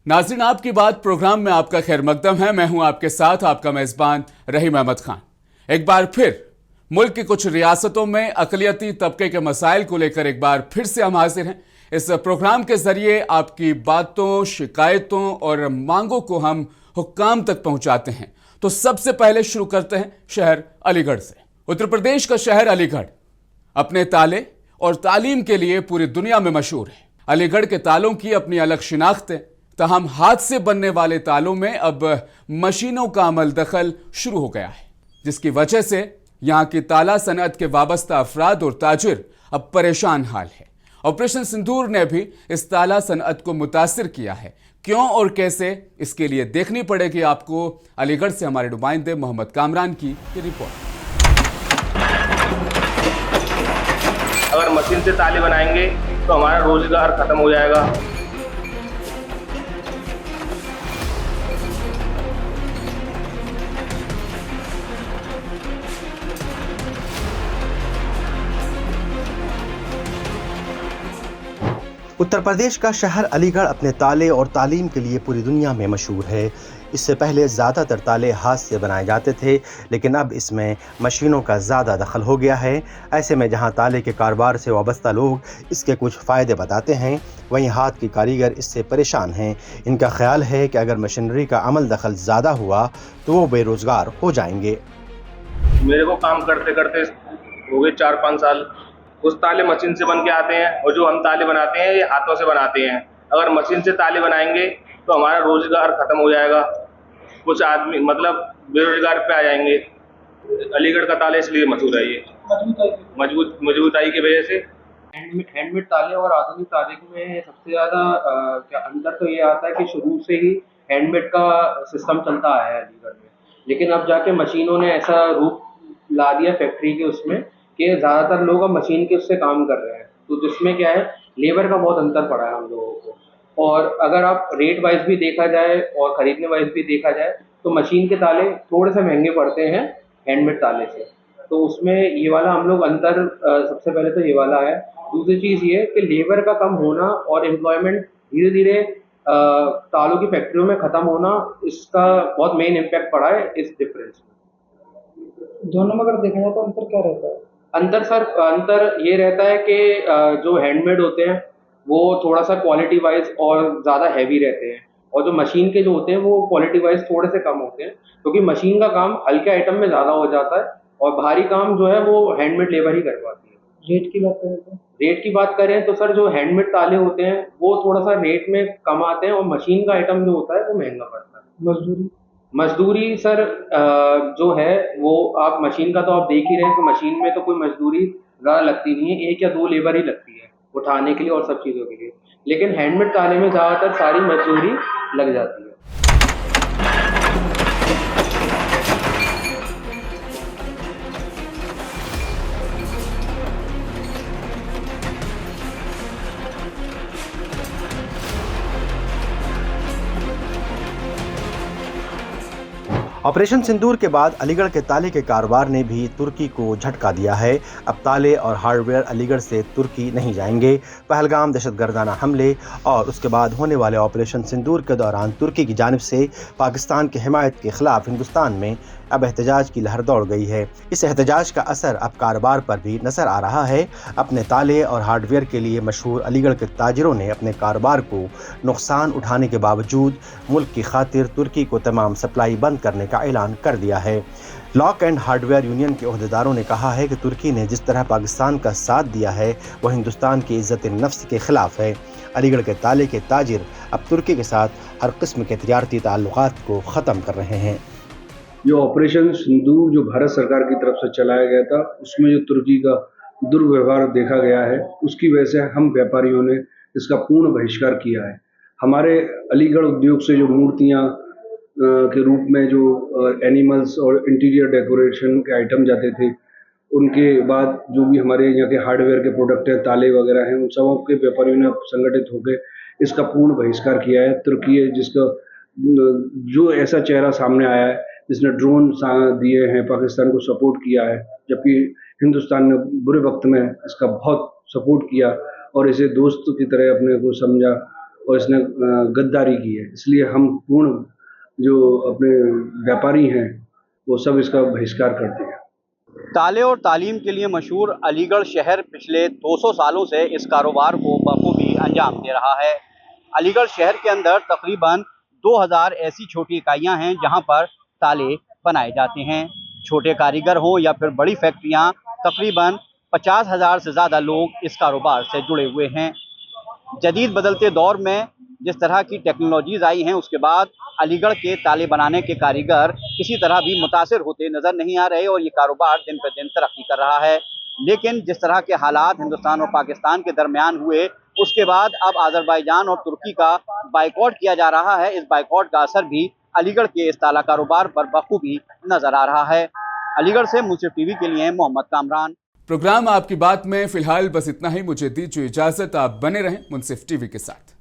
नाज़रीन, आपकी बात प्रोग्राम में आपका खैर मकदम है। मैं हूं आपके साथ आपका मेज़बान रहीम अहमद खान। एक बार फिर मुल्क की कुछ रियासतों में अक़लियती तबके के मसाइल को लेकर एक बार फिर से हम हाजिर हैं। इस प्रोग्राम के जरिए आपकी बातों, शिकायतों और मांगों को हम हुक्काम तक पहुंचाते हैं। तो सबसे पहले शुरू करते हैं शहर अलीगढ़ से। उत्तर प्रदेश का शहर अलीगढ़ अपने ताले और तालीम के लिए पूरी दुनिया में मशहूर है। अलीगढ़ के तालों की अपनी अलग शिनाख्त है। तहम हाथ से बनने वाले तालों में अब मशीनों का अमल दखल शुरू हो गया है, जिसकी वजह से यहाँ की ताला सनअत के वाबस्ता अफराद और ताजिर अब परेशान हाल है। ऑपरेशन सिंदूर ने भी इस ताला सनअत को मुतासिर किया है। क्यों और कैसे, इसके लिए देखनी पड़ेगी आपको अलीगढ़ से हमारे नुमाइंदे मोहम्मद कामरान की ये रिपोर्ट। अगर मशीन से ताले बनाएंगे तो हमारा रोजगार खत्म हो जाएगा। उत्तर प्रदेश का शहर अलीगढ़ अपने ताले और तालीम के लिए पूरी दुनिया में मशहूर है। इससे पहले ज़्यादातर ताले हाथ से बनाए जाते थे, लेकिन अब इसमें मशीनों का ज़्यादा दखल हो गया है। ऐसे में जहां ताले के कारोबार से वाबस्ता लोग इसके कुछ फ़ायदे बताते हैं, वहीं हाथ की कारीगर इससे परेशान हैं। इनका ख्याल है कि अगर मशीनरी का अमल दखल ज़्यादा हुआ तो वो बेरोज़गार हो जाएंगे। मेरे को काम करते करते हो गए 4-5 साल। कुछ ताले मशीन से बन के आते हैं और जो हम ताले बनाते हैं ये हाथों से बनाते हैं। अगर मशीन से ताले बनाएंगे तो हमारा रोजगार खत्म हो जाएगा। कुछ आदमी मतलब बेरोजगार पे आ जाएंगे। अलीगढ़ का ताला इसलिए मशहूर है, ये मजबूताई की वजह से। हैंडमेड ताले और आधुनिक ताले में सबसे ज़्यादा क्या अंतर तो ये आता है कि शुरू से ही हैंडमेड का सिस्टम चलता आया है अलीगढ़ में, लेकिन अब जाके मशीनों ने ऐसा रूप ला दिया फैक्ट्री के उसमें कि ज़्यादातर लोग अब मशीन के उससे काम कर रहे हैं। तो जिसमें क्या है, लेबर का बहुत अंतर पड़ा है हम लोगों को। और अगर आप रेट वाइज भी देखा जाए और ख़रीदने वाइज भी देखा जाए तो मशीन के ताले थोड़े से महंगे पड़ते हैं हैंडमेड ताले से। तो उसमें ये वाला हम लोग अंतर सबसे पहले तो ये वाला है। दूसरी चीज़ ये कि लेबर का कम होना और एम्प्लॉयमेंट धीरे धीरे तालों की फैक्ट्रियों में ख़त्म होना, इसका बहुत मेन इम्पैक्ट पड़ा है इस डिफरेंस में। दोनों में अगर देखा जाए तो अंतर क्या रहता है? अंतर ये रहता है कि जो हैंडमेड होते हैं वो थोड़ा सा क्वालिटी वाइज और ज़्यादा हैवी रहते हैं, और जो मशीन के जो होते हैं वो क्वालिटी वाइज थोड़े से कम होते हैं, क्योंकि मशीन का काम हल्के आइटम में ज़्यादा हो जाता है और भारी काम जो है वो हैंडमेड लेबर ही कर पाती है। रेट की बात करें तो रेट की बात करें तो सर, जो हैंडमेड ताले होते हैं वो थोड़ा सा रेट में कम आते हैं और मशीन का आइटम जो होता है वो महंगा पड़ता है। मजदूरी सर जो है वो आप मशीन का तो आप देख ही रहे हैं कि मशीन में तो कोई मजदूरी ज़्यादा लगती नहीं है, 1 या 2 लेबर ही लगती है उठाने के लिए और सब चीज़ों के लिए। लेकिन हैंडमेड ताले में ज़्यादातर सारी मजदूरी लग जाती है। ऑपरेशन सिंदूर के बाद अलीगढ़ के ताले के कारोबार ने भी तुर्की को झटका दिया है। अब ताले और हार्डवेयर अलीगढ़ से तुर्की नहीं जाएंगे। पहलगाम दहशतगर्दाना हमले और उसके बाद होने वाले ऑपरेशन सिंदूर के दौरान तुर्की की जानिब से पाकिस्तान की हिमायत के खिलाफ हिंदुस्तान में अब एहतजाज की लहर दौड़ गई है। इस एहतजाज का असर अब कारोबार पर भी नजर आ रहा है। अपने ताले और हार्डवेयर के लिए मशहूर अलीगढ़ के ताजिरों ने अपने कारोबार को नुकसान उठाने के बावजूद मुल्क की खातिर तुर्की को तमाम सप्लाई बंद करने का ऐलान कर दिया है। लॉक एंड हार्डवेयर यूनियन के ओहदेदारों ने कहा है कि तुर्की ने जिस तरह पाकिस्तान का साथ दिया है वह हिंदुस्तान की इज्जत नफ्स के खिलाफ है। अलीगढ़ के ताले के ताजिर अब तुर्की के साथ हर किस्म के तिजारती ताल्लुकात को ख़त्म कर रहे हैं। जो ऑपरेशन सिंदूर जो भारत सरकार की तरफ से चलाया गया था, उसमें जो तुर्की का दुर्व्यवहार देखा गया है, उसकी वजह से हम व्यापारियों ने इसका पूर्ण बहिष्कार किया है। हमारे अलीगढ़ उद्योग से जो मूर्तियाँ के रूप में जो एनिमल्स और इंटीरियर डेकोरेशन के आइटम जाते थे, उनके बाद जो भी हमारे यहाँ के हार्डवेयर के प्रोडक्ट हैं, ताले वगैरह हैं, उन सब के व्यापारियों ने संगठित होकर इसका पूर्ण बहिष्कार किया है। तुर्की है जिसका जो ऐसा चेहरा सामने आया है जिसने ड्रोन दिए हैं, पाकिस्तान को सपोर्ट किया है, जबकि हिंदुस्तान ने बुरे वक्त में इसका बहुत सपोर्ट किया और इसे दोस्त की तरह अपने को समझा और इसने गद्दारी की है। इसलिए हम पूर्ण जो अपने व्यापारी हैं वो सब इसका बहिष्कार करते हैं। ताले और तालीम के लिए मशहूर अलीगढ़ शहर पिछले 200 सालों से इस कारोबार को बखूबी अंजाम दे रहा है। अलीगढ़ शहर के अंदर तकरीबन 2000 ऐसी छोटी इकाइयां हैं जहां पर ताले बनाए जाते हैं। छोटे कारीगर हों या फिर बड़ी फैक्ट्रियां, तकरीबन 50,000 से ज़्यादा लोग इस कारोबार से जुड़े हुए हैं। जदीद बदलते दौर में जिस तरह की टेक्नोलॉजीज आई हैं, उसके बाद अलीगढ़ के ताले बनाने के कारीगर किसी तरह भी मुतासिर होते नज़र नहीं आ रहे और ये कारोबार दिन पर दिन तरक्की कर रहा है। लेकिन जिस तरह के हालात हिंदुस्तान और पाकिस्तान के दरमियान हुए, उसके बाद अब आज़रबाईजान और तुर्की का बाइकआउट किया जा रहा है। इस बाइकआउट का असर भी अलीगढ़ के इस ताला कारोबार पर बखूबी नजर आ रहा है। अलीगढ़ से मुंसिफ टीवी के लिए मोहम्मद कामरान। प्रोग्राम आपकी बात में फिलहाल बस इतना ही। मुझे दीजिए इजाजत, आप बने रहें मुंसिफ टीवी के साथ।